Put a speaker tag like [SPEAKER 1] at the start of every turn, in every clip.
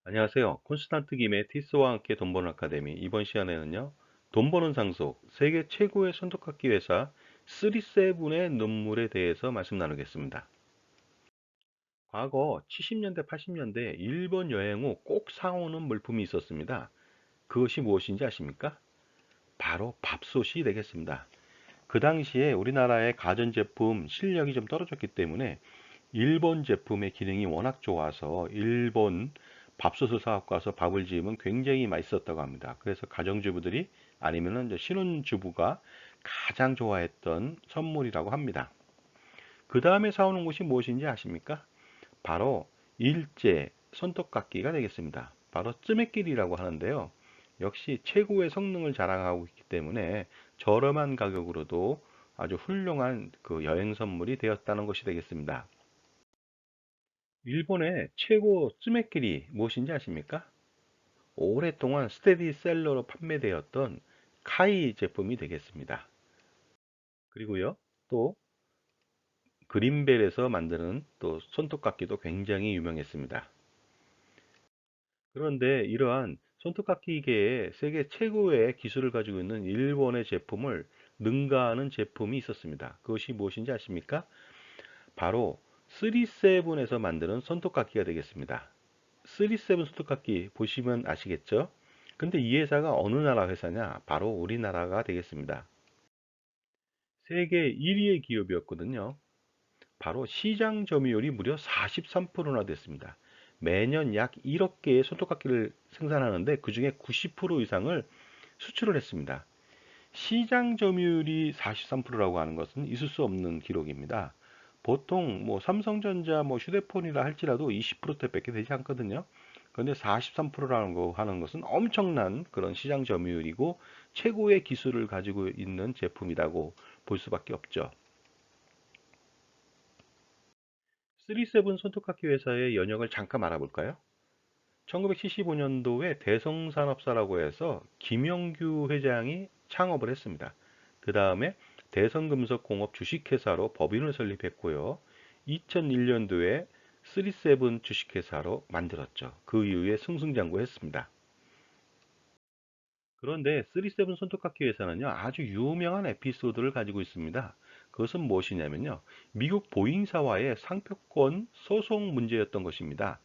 [SPEAKER 1] 안녕하세요. 콘스탄트 김의 티스와 함께 돈 버는 아카데미. 이번 시간에는요, 돈 버는 상속, 세계 최고의 손톱깎이 회사 3세븐의 눈물에 대해서 말씀 나누겠습니다. 과거 70년대, 80년대 일본 여행 후 꼭 사오는 물품이 있었습니다. 그것이 무엇인지 아십니까? 바로 밥솥이 되겠습니다. 그 당시에 우리나라의 가전제품 실력이 좀 떨어졌기 때문에 일본 제품의 기능이 워낙 좋아서 일본 밥솥을 사갖고 와서 밥을 지으면 굉장히 맛있었다고 합니다. 그래서 가정주부들이 아니면은 이제 신혼주부가 가장 좋아했던 선물이라고 합니다. 그 다음에 사오는 것이 무엇인지 아십니까? 바로 일제 손톱깎이가 되겠습니다. 바로 쯔메끼리라고 하는데요. 역시 최고의 성능을 자랑하고 있기 때문에 저렴한 가격으로도 아주 훌륭한 그 여행 선물이 되었다는 것이 되겠습니다. 일본의 최고 쯔메끼리 무엇인지 아십니까? 오랫동안 스테디셀러로 판매되었던 카이 제품이 되겠습니다. 그리고요, 또 그린벨에서 만드는 또 손톱깎이도 굉장히 유명했습니다. 그런데 이러한 손톱깎이계의 세계 최고의 기술을 가지고 있는 일본의 제품을 능가하는 제품이 있었습니다. 그것이 무엇인지 아십니까? 바로 3세븐에서 만드는 손톱깎이가 되겠습니다. 3세븐 손톱깎이 보시면 아시겠죠? 근데 이 회사가 어느 나라 회사냐? 바로 우리나라가 되겠습니다. 세계 1위의 기업이었거든요. 바로 시장 점유율이 무려 43%나 됐습니다. 매년 약 1억 개의 손톱깎이를 생산하는데 그중에 90% 이상을 수출을 했습니다. 시장 점유율이 43%라고 하는 것은 있을 수 없는 기록입니다. 보통 뭐 삼성전자 뭐 휴대폰이라 할지라도 20%대밖에 되지 않거든요. 그런데 43%라는 거 하는 것은 엄청난 그런 시장 점유율이고 최고의 기술을 가지고 있는 제품이라고 볼 수밖에 없죠. 3세븐 손톱깎이 회사의 연역을 잠깐 알아볼까요? 1975년도에 대성산업사라고 해서 김영규 회장이 창업을 했습니다. 그 다음에 대성금속공업 주식회사로 법인을 설립했고요. 2001년도에 3세븐 주식회사로 만들었죠. 그 이후에 승승장구했습니다. 그런데 3세븐 손톱깎이 회사는요, 아주 유명한 에피소드를 가지고 있습니다. 그것은 무엇이냐면요, 미국 보잉사와의 상표권 소송 문제였던 것입니다.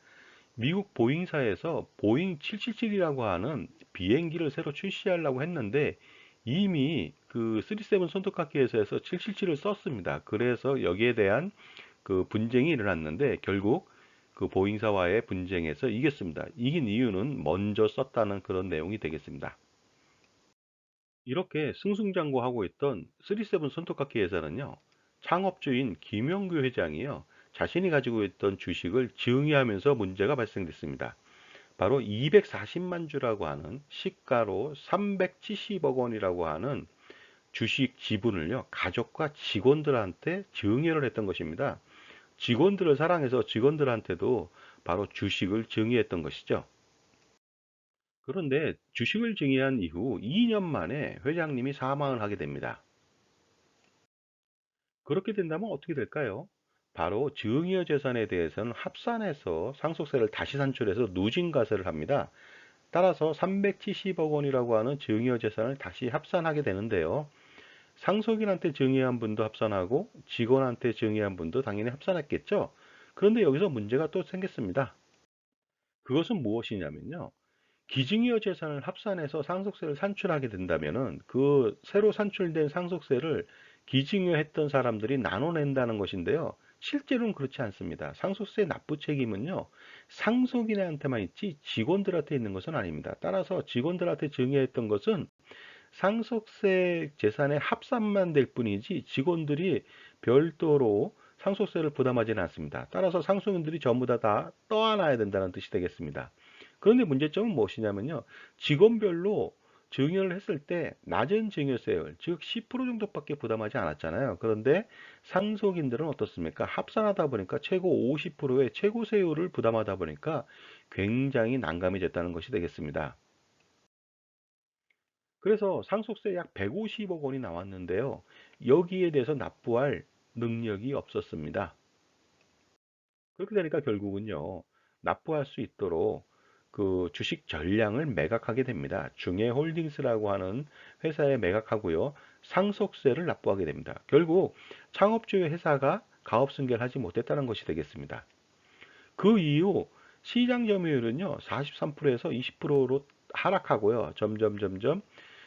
[SPEAKER 1] 미국 보잉사에서 보잉 777이라고 하는 비행기를 새로 출시하려고 했는데 이미 그 3세븐 손톱깎이 회사에서 777을 썼습니다. 그래서 여기에 대한 그 분쟁이 일어났는데 결국 그 보잉사와의 분쟁에서 이겼습니다. 이긴 이유는 먼저 썼다는 그런 내용이 되겠습니다. 이렇게 승승장구하고 있던 3세븐 손톱깎이 회사는요, 창업주인 김영규 회장이요, 자신이 가지고 있던 주식을 증여하면서 문제가 발생됐습니다. 바로 240만 주라고 하는 시가로 370억 원이라고 하는 주식 지분을요, 가족과 직원들한테 증여를 했던 것입니다. 직원들을 사랑해서 직원들한테도 바로 주식을 증여했던 것이죠. 그런데 주식을 증여한 이후 2년 만에 회장님이 사망을 하게 됩니다. 그렇게 된다면 어떻게 될까요? 바로 증여 재산에 대해서는 합산해서 상속세를 다시 산출해서 누진과세를 합니다. 따라서 370억 원이라고 하는 증여 재산을 다시 합산하게 되는데요. 상속인한테 증여한 분도 합산하고 직원한테 증여한 분도 당연히 합산했겠죠. 그런데 여기서 문제가 또 생겼습니다. 그것은 무엇이냐면요. 기증여 재산을 합산해서 상속세를 산출하게 된다면은 그 새로 산출된 상속세를 기증여했던 사람들이 나눠낸다는 것인데요. 실제로는 그렇지 않습니다. 상속세 납부 책임은요, 상속인한테만 있지 직원들한테 있는 것은 아닙니다. 따라서 직원들한테 증여했던 것은 상속세 재산의 합산만 될 뿐이지 직원들이 별도로 상속세를 부담하지는 않습니다. 따라서 상속인들이 전부 다 떠안아야 된다는 뜻이 되겠습니다. 그런데 문제점은 무엇이냐면요. 직원별로 증여를 했을 때 낮은 증여세율, 즉 10% 정도밖에 부담하지 않았잖아요. 그런데 상속인들은 어떻습니까? 합산하다 보니까 최고 50%의 최고세율을 부담하다 보니까 굉장히 난감해졌다는 것이 되겠습니다. 그래서 상속세 약 150억 원이 나왔는데요. 여기에 대해서 납부할 능력이 없었습니다. 그렇게 되니까 결국은요, 납부할 수 있도록 그 주식 전량을 매각하게 됩니다. 중해홀딩스라고 하는 회사에 매각하고요. 상속세를 납부하게 됩니다. 결국 창업주의 회사가 가업승계를 하지 못했다는 것이 되겠습니다. 그 이후 시장 점유율은요, 43%에서 20%로 하락하고요. 점점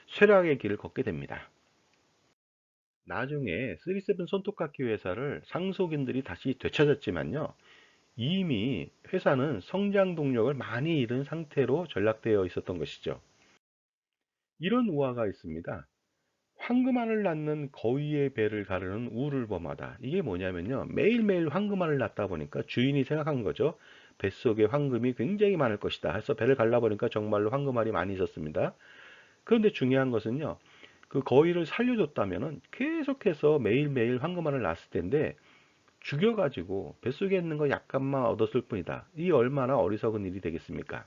[SPEAKER 1] 쇠락의 길을 걷게 됩니다. 나중에 37 손톱깎이 회사를 상속인들이 다시 되찾았지만요. 이미 회사는 성장 동력을 많이 잃은 상태로 전락되어 있었던 것이죠. 이런 우화가 있습니다. 황금알을 낳는 거위의 배를 가르는 우를 범하다. 이게 뭐냐면요. 매일매일 황금알을 낳다 보니까 주인이 생각한 거죠. 뱃속에 황금이 굉장히 많을 것이다. 해서 배를 갈라보니까 정말로 황금알이 많이 있었습니다. 그런데 중요한 것은요. 그 거위를 살려줬다면은 계속해서 매일매일 황금알을 낳았을 텐데 죽여가지고 뱃속에 있는 거 약간만 얻었을 뿐이다. 이 얼마나 어리석은 일이 되겠습니까?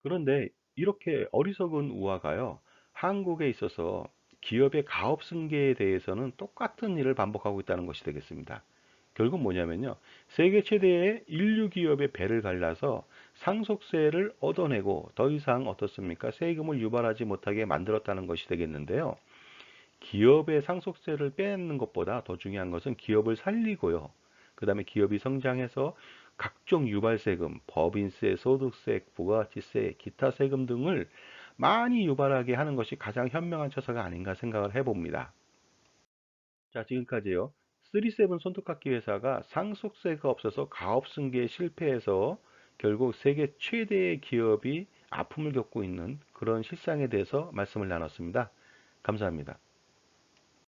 [SPEAKER 1] 그런데 이렇게 어리석은 우화가요, 한국에 있어서 기업의 가업 승계에 대해서는 똑같은 일을 반복하고 있다는 것이 되겠습니다. 결국 뭐냐면요, 세계 최대의 인류 기업의 배를 갈라서 상속세를 얻어내고 더 이상 어떻습니까? 세금을 유발하지 못하게 만들었다는 것이 되겠는데요. 기업의 상속세를 빼앗는 것보다 더 중요한 것은 기업을 살리고요. 그 다음에 기업이 성장해서 각종 유발세금, 법인세, 소득세, 부가가치세, 기타 세금 등을 많이 유발하게 하는 것이 가장 현명한 처사가 아닌가 생각을 해봅니다. 자, 지금까지요. 37 손톱깎이 회사가 상속세가 없어서 가업승계에 실패해서 결국 세계 최대의 기업이 아픔을 겪고 있는 그런 실상에 대해서 말씀을 나눴습니다. 감사합니다.